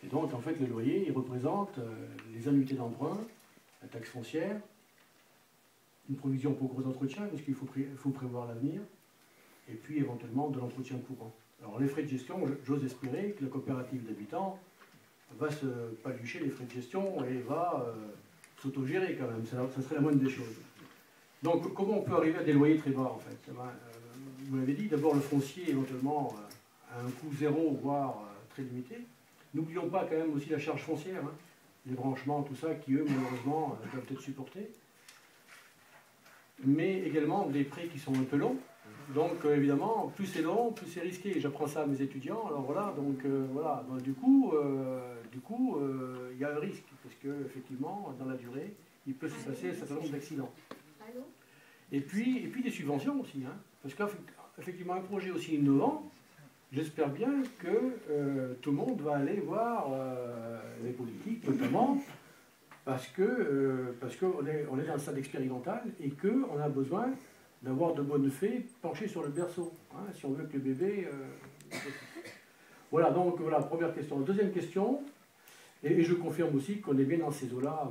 Et donc, en fait, le loyer, il représente les annuités d'emprunt, la taxe foncière, une provision pour gros entretien, parce qu'il faut prévoir l'avenir, et puis éventuellement de l'entretien courant. Alors, les frais de gestion, j'ose espérer que la coopérative d'habitants va se palucher les frais de gestion et va s'autogérer quand même. Ça serait la moindre des choses. Donc, comment on peut arriver à des loyers très bas, en fait? Vous l'avez dit, d'abord le foncier, éventuellement, à un coût zéro, voire très limité. N'oublions pas quand même aussi la charge foncière, hein, les branchements, tout ça, qui eux, malheureusement, doivent être supportés. Mais également des prêts qui sont un peu longs. Donc évidemment, plus c'est long, plus c'est risqué. J'apprends ça à mes étudiants. Alors voilà, voilà. Donc, du coup, il y a un risque, parce que effectivement, dans la durée, il peut se passer un certain nombre d'accidents. Et puis des subventions aussi, hein, parce qu'effectivement, un projet aussi innovant, j'espère bien que tout le monde va aller voir les politiques, notamment, parce qu'on est dans le stade expérimental et qu'on a besoin d'avoir de bonnes fées penchées sur le berceau, hein, si on veut que le bébé... Voilà, donc voilà, première question. Deuxième question, et je confirme aussi qu'on est bien dans ces eaux-là,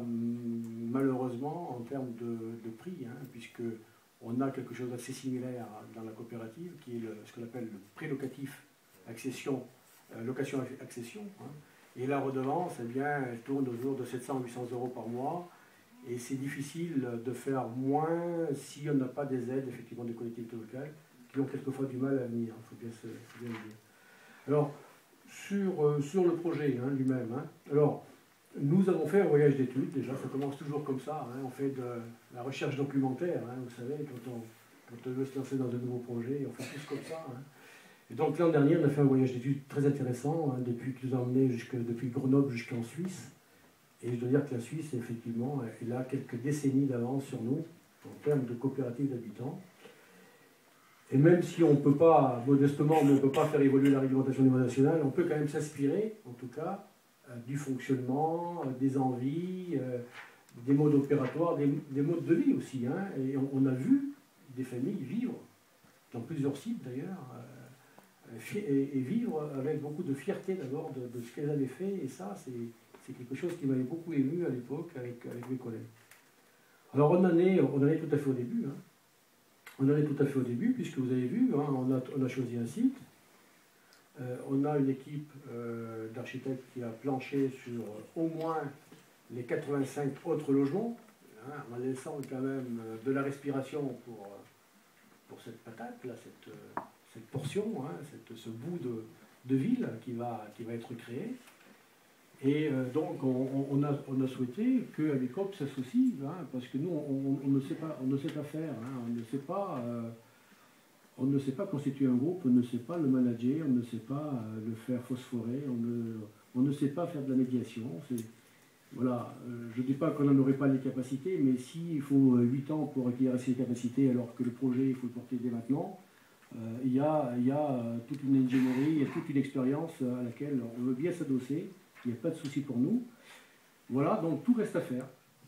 malheureusement, en termes de prix, hein, puisqu'on a quelque chose d'assez similaire dans la coopérative, qui est ce qu'on appelle le pré-locatif accession, location-accession. Hein, et la redevance, eh bien, elle tourne autour de 700 à 800 euros par mois. Et c'est difficile de faire moins si on n'a pas des aides, effectivement, des collectivités locales, qui ont quelquefois du mal à venir, il faut bien le dire. Alors, sur le projet hein, lui-même, hein, alors, nous avons fait un voyage d'études, déjà, ça commence toujours comme ça, hein, on fait de la recherche documentaire, hein, vous savez, quand on veut se lancer dans de nouveaux projets, on fait tous comme ça. Hein. Et donc l'an dernier, on a fait un voyage d'études très intéressant, hein, qui nous a emmené depuis Grenoble jusqu'en Suisse. Et je dois dire que la Suisse, effectivement, elle a quelques décennies d'avance sur nous, en termes de coopératives d'habitants. Et même si on ne peut pas, modestement, on ne peut pas faire évoluer la réglementation au niveau national, on peut quand même s'inspirer, en tout cas, du fonctionnement, des envies, des modes opératoires, des modes de vie aussi. Hein. Et on a vu des familles vivre, dans plusieurs sites d'ailleurs, et vivre avec beaucoup de fierté d'abord de ce qu'elles avaient fait. Et ça, c'est quelque chose qui m'avait beaucoup ému à l'époque avec mes collègues. Alors on en est tout à fait au début. Hein. On en est tout à fait au début, puisque vous avez vu, hein, on a choisi un site. On a une équipe d'architectes qui a planché sur au moins les 85 autres logements, hein, en laissant quand même de la respiration pour cette patate, là, cette portion, hein, ce bout de ville qui va être créé. Et donc on a souhaité que Alicop s'associe, hein, parce que nous on ne sait pas faire, hein, on ne sait pas constituer un groupe, on ne sait pas le manager, on ne sait pas le faire phosphorer, on ne sait pas faire de la médiation. Voilà, je ne dis pas qu'on n'en aurait pas les capacités, mais s'il faut 8 ans pour acquérir ces capacités, alors que le projet il faut le porter dès maintenant, il y a toute une ingénierie, il y a toute une expérience à laquelle on veut bien s'adosser. Il n'y a pas de souci pour nous. Voilà, donc tout reste à faire.